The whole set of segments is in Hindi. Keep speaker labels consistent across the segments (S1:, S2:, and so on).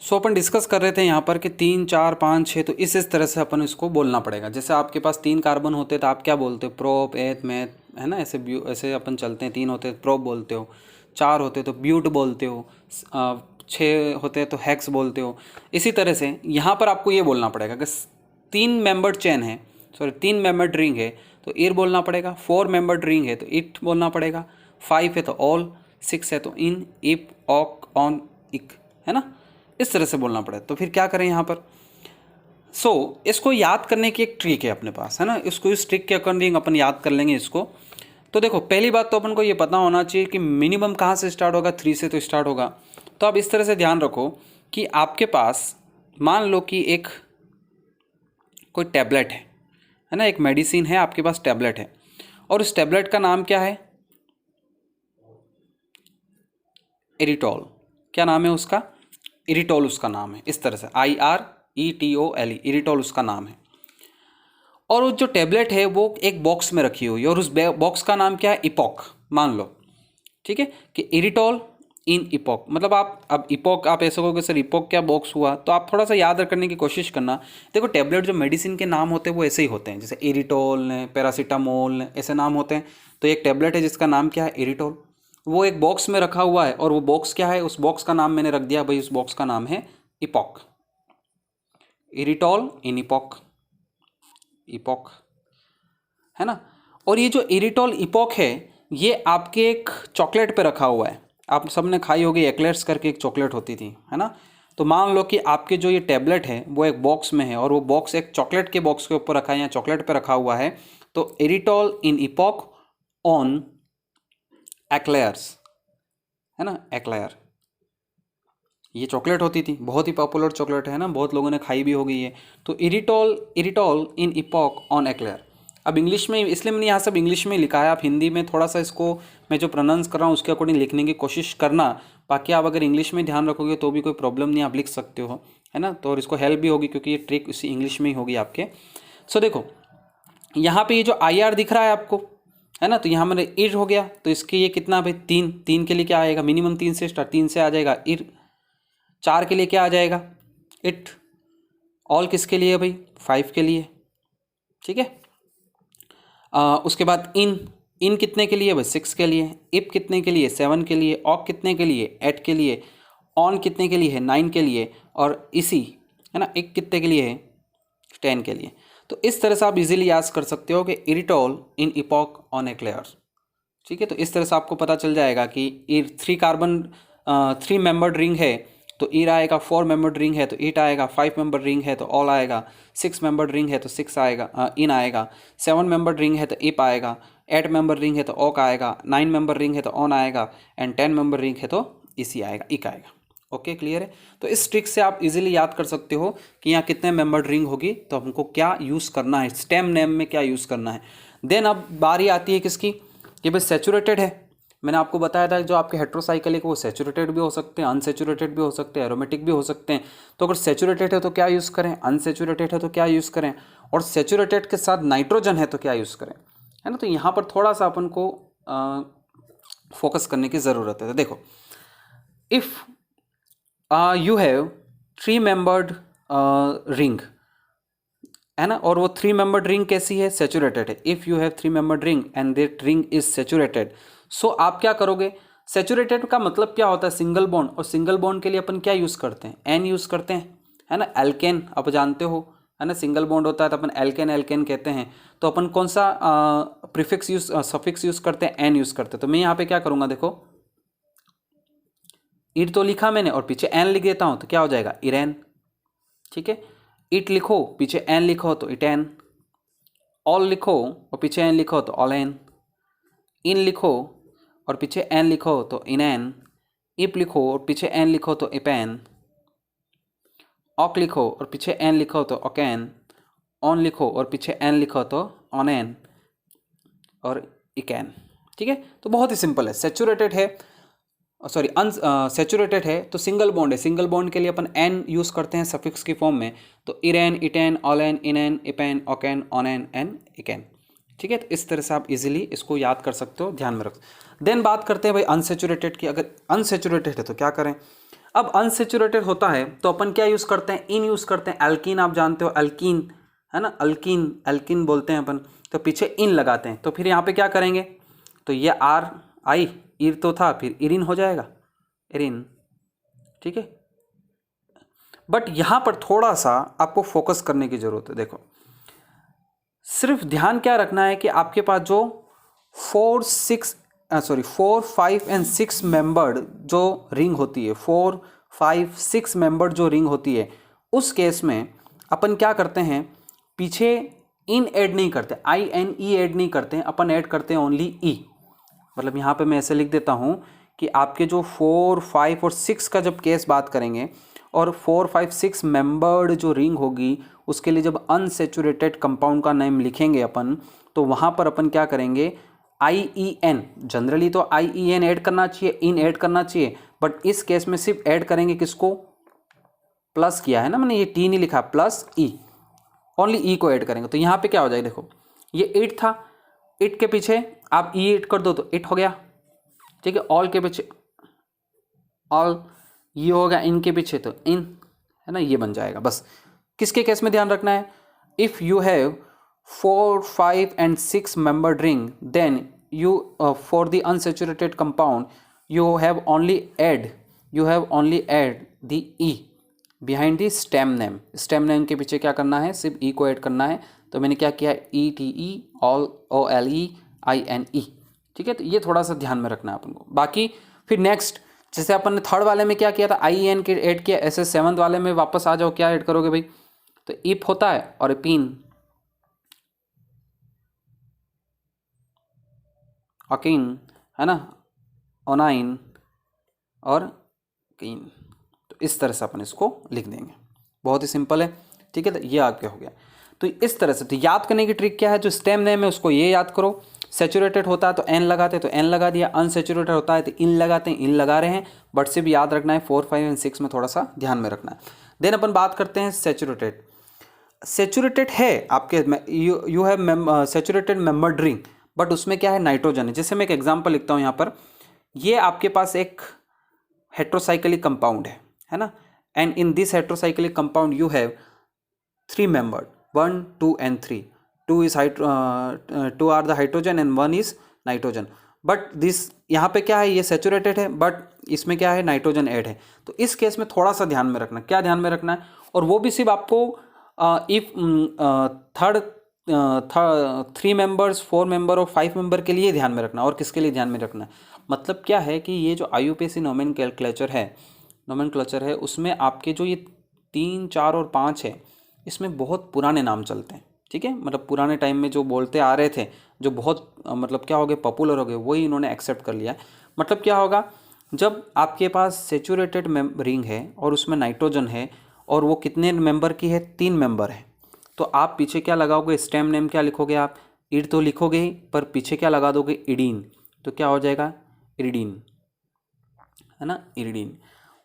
S1: सो अपन डिस्कस कर रहे थे यहाँ पर कि 3 4 5 6, तो इस तरह से अपन इसको बोलना पड़ेगा। जैसे आपके पास 3 कार्बन होते तो आप क्या बोलते हो, प्रोप एथ मैथ, है ना, ऐसे अपन चलते हैं। 3 होते तो प्रोप बोलते हो, 4 होते तो ब्यूट बोलते हो, 6 होते तो हेक्स बोलते हो। इसी तरह से यहाँ पर आपको ये बोलना पड़ेगा कि 3 मेंबर्ड चेन है, सॉरी 3 मेंबर्ड रिंग है तो ईर बोलना पड़ेगा, 4 मेंबर्ड रिंग है तो इट बोलना पड़ेगा, 5 है तो ऑल, 6 है तो इन, इफ, ऑक, ऑन, इक, है ना, इस तरह से बोलना पड़ेगा। तो फिर क्या करें यहाँ पर, इसको याद करने की एक ट्रिक है अपने पास, है ना, इसको इस ट्रिक के अकॉर्डिंग अपन याद कर लेंगे इसको। तो देखो पहली बात तो अपन को ये पता होना चाहिए कि मिनिमम कहाँ से स्टार्ट होगा, 3 से तो स्टार्ट होगा। तो आप इस तरह से ध्यान रखो कि आपके पास मान लो कि एक कोई टैबलेट है ना, एक मेडिसिन है आपके पास, टैबलेट है, और उस टैबलेट का नाम क्या है, इरिटॉल। क्या नाम है उसका, इरिटॉल उसका नाम है, इस तरह से IRETOL, इरिटॉल उसका नाम है। और वो जो टैबलेट है वो एक बॉक्स में रखी हुई है, और उस बॉक्स का नाम क्या है, इपॉक मान लो, ठीक है, कि इरिटॉल इन इपॉक। मतलब आप अब इपॉक आप ऐसे कहोगे सर इपॉक क्या बॉक्स हुआ, तो आप थोड़ा सा याद करने की कोशिश करना। देखो टैबलेट जो मेडिसिन के नाम होते हैं वो ऐसे ही होते हैं, जैसे इरिटॉल ने, पैरासीटामोल ने, ऐसे नाम होते हैं। तो एक टैबलेट है जिसका नाम क्या है, इरिटॉल, वो एक बॉक्स में रखा हुआ है, और वो बॉक्स क्या है, उस बॉक्स का नाम मैंने रख दिया भाई, उस बॉक्स का नाम है इपॉक, इरिटॉल इन इपॉक, इपॉक, है ना। और ये जो इरिटॉल इपॉक है ये आपके एक चॉकलेट पे रखा हुआ है, आप सबने खाई होगी, एक्लेयर्स करके एक चॉकलेट होती थी, है ना। तो मान लो कि आपके जो ये टैबलेट है वो एक बॉक्स में है, और वो बॉक्स एक चॉकलेट के बॉक्स के ऊपर रखा है या चॉकलेट पे रखा हुआ है। तो इरिटॉल इन इपॉक ऑन एक्लेयर्स, है ना, एक्लेयर, ये चॉकलेट होती थी, बहुत ही पॉपुलर चॉकलेट है ना, बहुत लोगों ने खाई भी होगी ये। तो इरिटॉल इन इपॉक ऑन एक्लेयर। अब इंग्लिश में, इसलिए मैंने यहाँ सब इंग्लिश में लिखा है, आप हिंदी में थोड़ा सा इसको मैं जो प्रोनाउंस कर रहा हूँ उसके अकॉर्डिंग लिखने की कोशिश करना। बाकी आप अगर इंग्लिश में ध्यान रखोगे तो भी कोई प्रॉब्लम नहीं, आप लिख सकते हो, है ना। तो और इसको हेल्प भी होगी क्योंकि ये ट्रिक उसी इंग्लिश में ही होगी आपके। देखो यहाँ पे ये जो IR दिख रहा है आपको, है ना, तो यहाँ मैंने इर हो गया, तो इसके ये कितना भाई 3, 3 के लिए क्या आएगा, मिनिमम 3 से स्टार्ट, 3 से आ जाएगा इर। 4 के लिए क्या आ जाएगा, इट। ऑल किसके लिए भाई, 5 के लिए, ठीक है। उसके बाद इन कितने के लिए भाई, 6 के लिए। इप कितने के लिए, 7 के लिए। ऑक कितने के लिए, 8 के लिए। ऑन कितने के लिए है, 9 के लिए। और इसी, है ना, एक कितने के लिए है, 10 के लिए। तो इस तरह से आप इजीली याद कर सकते हो कि इरिटॉल इन इपॉक ऑन एक्लेयर्स, ठीक है। तो इस तरह से आपको पता चल जाएगा कि ईर 3 कार्बन 3 मेंबर्ड रिंग है तो ईर आएगा, 4 मेंबर्ड रिंग है तो इट आएगा, 5 मेंबर्ड रिंग है तो ऑल आएगा, 6 मेंबर्ड रिंग है तो 6 आएगा, इन आएगा, 7 मेंबर्ड रिंग है तो इप आएगा, 8 मेंबर रिंग है तो ऑक आएगा, 9 मेंबर रिंग है तो ऑन आएगा, एंड 10 मेंबर रिंग है तो इसी आएगा, इक आएगा। ओके, क्लियर है। तो इस ट्रिक से आप इजीली याद कर सकते हो कि यहाँ कितने मेंबर्ड रिंग होगी, तो हमको क्या यूज़ करना है, स्टेम नेम में क्या यूज़ करना है। देन अब बारी आती है किसकी, ये बस सैचुरेटेड है। मैंने आपको बताया था जो आपके हेट्रोसाइक्लिक वो सैचुरेटेड भी हो सकते हैं, अनसैचुरेटेड भी हो सकते हैं, एरोमेटिक भी हो सकते हैं। तो अगर सैचुरेटेड है तो क्या यूज़ करें, अनसैचुरेटेड है तो क्या यूज़ करें, और सैचुरेटेड के साथ नाइट्रोजन है तो क्या यूज़ करें, है ना। तो यहाँ पर थोड़ा सा अपन को फोकस करने की ज़रूरत है। तो देखो, if you have 3 membered ring, है ना, और वो 3 मेंबर्ड रिंग कैसी है, सैचुरेटेड है। If you have 3 membered ring and that ring is saturated, so आप क्या करोगे, सैचुरेटेड का मतलब क्या होता है, सिंगल बॉन्ड, और सिंगल बॉन्ड के लिए अपन क्या यूज़ करते हैं, एन यूज़ करते हैं, है ना। एल्केन आप जानते हो, है ना, सिंगल बॉन्ड होता है तो अपन एल्केन एल्केन कहते हैं। तो अपन कौन सा प्रीफिक्स यूज सफिक्स यूज़ करते हैं, एन यूज़ करते हैं। तो मैं यहाँ पे क्या करूँगा, देखो इट तो लिखा मैंने और पीछे एन लिख देता हूँ, तो क्या हो जाएगा, इरेन, ठीक है। इट लिखो पीछे एन लिखो तो इटेन, ऑल लिखो और पीछे एन लिखो तो ऑलेन, इन लिखो और पीछे एन लिखो तो इनैन, इप लिखो और पीछे एन लिखो तो इपेन, ऑक लिखो और पीछे एन लिखो तो ओकेन, ऑन लिखो और पीछे एन लिखो तो ऑनेन और इकैन, ठीक है। तो बहुत ही सिंपल है। सैचुरेटेड है, सॉरी अनसैचुरेटेड है तो सिंगल बॉन्ड है, सिंगल बॉन्ड के लिए अपन एन यूज़ करते हैं सफिक्स की फॉर्म में, तो इरेन, इटेन, ऑलेन, इनेन, इपेन, ओकेन, ऑनेन एंड इकेन, ठीक है। तो इस तरह से आप इजीली इसको याद कर सकते हो, ध्यान में रख। देन बात करते हैं भाई अनसैचुरेटेड की। अगर अनसैचुरेटेड है तो क्या करें, अब अनसेचुरेटेड होता है तो अपन क्या यूज़ करते हैं, इन यूज़ करते हैं। एल्कीन आप जानते हो, एल्कीन है ना, अल्कीन एल्कीन बोलते हैं अपन, तो पीछे इन लगाते हैं। तो फिर यहाँ पे क्या करेंगे, तो ये आर आई इर तो था, फिर इरिन हो जाएगा, इरिन, ठीक है। बट यहाँ पर थोड़ा सा आपको फोकस करने की ज़रूरत है। देखो सिर्फ ध्यान क्या रखना है कि आपके पास जो 4, 5 एंड 6 मेंबर्ड जो रिंग होती है, 4, 5, 6 मेंबर्ड जो रिंग होती है, उस केस में अपन क्या करते हैं, पीछे इन ऐड नहीं करते, INE ऐड नहीं करते हैं, अपन ऐड करते हैं ओनली ई। मतलब यहाँ पे मैं ऐसे लिख देता हूँ कि आपके जो 4, 5 और 6 का जब केस बात करेंगे और 4, 5, 6 मेंबर्ड जो रिंग होगी उसके लिए जब अनसेचुरेटेड कंपाउंड का नेम लिखेंगे अपन, तो वहाँ पर अपन क्या करेंगे, IEN, जनरली तो IEN ऐड करना चाहिए, इन ऐड करना चाहिए, बट इस केस में सिर्फ ऐड करेंगे किसको, प्लस किया है ना मैंने, ये टी नहीं लिखा, प्लस ई, ओनली ई को ऐड करेंगे। तो यहाँ पे क्या हो जाएगा, देखो ये इट था, इट के पीछे आप ई ऐड कर दो तो इट हो गया, ठीक है। ऑल के पीछे ऑल, ये हो गया, इन के पीछे तो इन, है ना, ये बन जाएगा। बस किसके केस में ध्यान रखना है, if you have 4, 5 and 6 membered ring, then you for the unsaturated compound you have only add the e behind the stem name। stem name के पीछे क्या करना है, सिर्फ e को ऐड करना है। तो मैंने क्या किया, ETE all OLEINE, ठीक है। तो ये थोड़ा सा ध्यान में रखना है अपन को। बाकी फिर नेक्स्ट, जैसे अपन ने थर्ड वाले में क्या किया था, IEN के ऐड किया, ऐसे सेवन्थ वाले में वापस आ जाओ, क्या ऐड करोगे भाई, तो इप होता है और एपीन, अकीन, है ना, ओनाइन और कीन। तो इस तरह से अपन इसको लिख देंगे, बहुत ही सिंपल है, ठीक है। तो ये आपके हो गया। तो इस तरह से तो याद करने की ट्रिक क्या है, जो स्टेम नेम है उसको ये याद करो, सेचुरेटेड होता है तो एन लगाते हैं तो एन लगा दिया, अनसेचुरेटेड होता है तो इन लगाते हैं, इन लगा रहे हैं, बट सिर्फ याद रखना है 4, 5 एंड 6 में थोड़ा सा ध्यान में रखना है। देन अपन बात करते हैं सेचुरेटेड। सेचुरेटेड है आपके, you have saturated membered ring, but उसमें क्या है, नाइट्रोजन है। जैसे मैं एक एग्जांपल लिखता हूँ यहाँ पर, ये आपके पास एक हेट्रोसाइक्लिक कंपाउंड है ना, and in this heterocyclic compound you have 3 membered, 1, 2 and 3, 2 are the hydrogen and 1 is nitrogen, but this यहाँ पे क्या है, ये सेचुरेटेड है बट इसमें क्या है, नाइट्रोजन ऐड है। तो इस केस में थोड़ा सा ध्यान में रखना, क्या ध्यान में रखना है, और वो भी सिर्फ आपको इफ थर्ड 3 मेंबर्स, 4 मेंबर और 5 मेंबर के लिए ध्यान में रखना, और किसके लिए ध्यान में रखना है, मतलब क्या है कि ये जो IUPAC नोमेनक्लेचर है उसमें आपके जो ये 3, 4 और 5 है, इसमें बहुत पुराने नाम चलते हैं, ठीक है। मतलब पुराने टाइम में जो बोलते आ रहे थे, जो बहुत मतलब क्या हो गए, पॉपुलर हो गए, वही इन्होंने एक्सेप्ट कर लिया है। मतलब क्या होगा, जब आपके पास सेचुरेटेड रिंग है और उसमें नाइट्रोजन है और वो कितने मेंबर की है, 3 मेंबर है, तो आप पीछे क्या लगाओगे, स्टेम नेम क्या लिखोगे आप, इड तो लिखोगे ही, पर पीछे क्या लगा दोगे, इडीन, तो क्या हो जाएगा, इरिडीन, है ना, इरिडीन।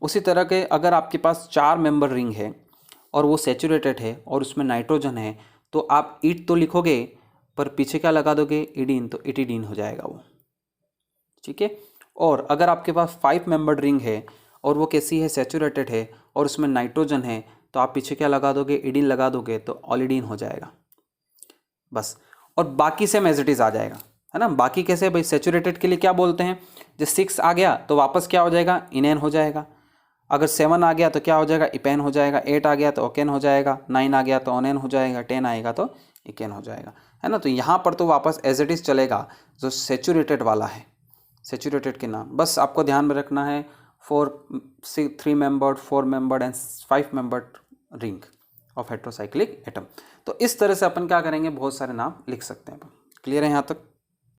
S1: उसी तरह के अगर आपके पास 4 मेंबर रिंग है और वो सेचुरेटेड है और उसमें नाइट्रोजन है, तो आप इड तो लिखोगे पर पीछे क्या लगा दोगे, इडीन, तो इटिडीन हो जाएगा वो, ठीक है। और अगर आपके पास 5 मेंबर्ड रिंग है और वो कैसी है, सेचुरेटेड है और उसमें नाइट्रोजन है, तो आप पीछे क्या लगा दोगे, इडीन लगा दोगे, तो ऑलिडीन हो जाएगा, बस। और बाकी सेम एज इट इज़ आ जाएगा, है ना। बाकी कैसे भाई, सेचुरेटेड के लिए क्या बोलते हैं, जब 6 आ गया तो वापस क्या हो जाएगा, इनेन हो जाएगा। अगर 7 आ गया तो क्या हो जाएगा, इपेन हो जाएगा। 8 आ गया तो ओकेन हो जाएगा। 9 आ गया तो ओनेन हो जाएगा। 10 आएगा तो इकेन हो जाएगा, है ना। तो यहाँ पर तो वापस एज इट इज़ चलेगा जो सेचुरेटेड वाला है, सेचुरेटेड के नाम बस आपको ध्यान में रखना है, 3 membered, 4 membered and 5 membered ring of heterocyclic atom. तो इस तरह से अपन क्या करेंगे, बहुत सारे नाम लिख सकते हैं। क्लियर है यहाँ तक।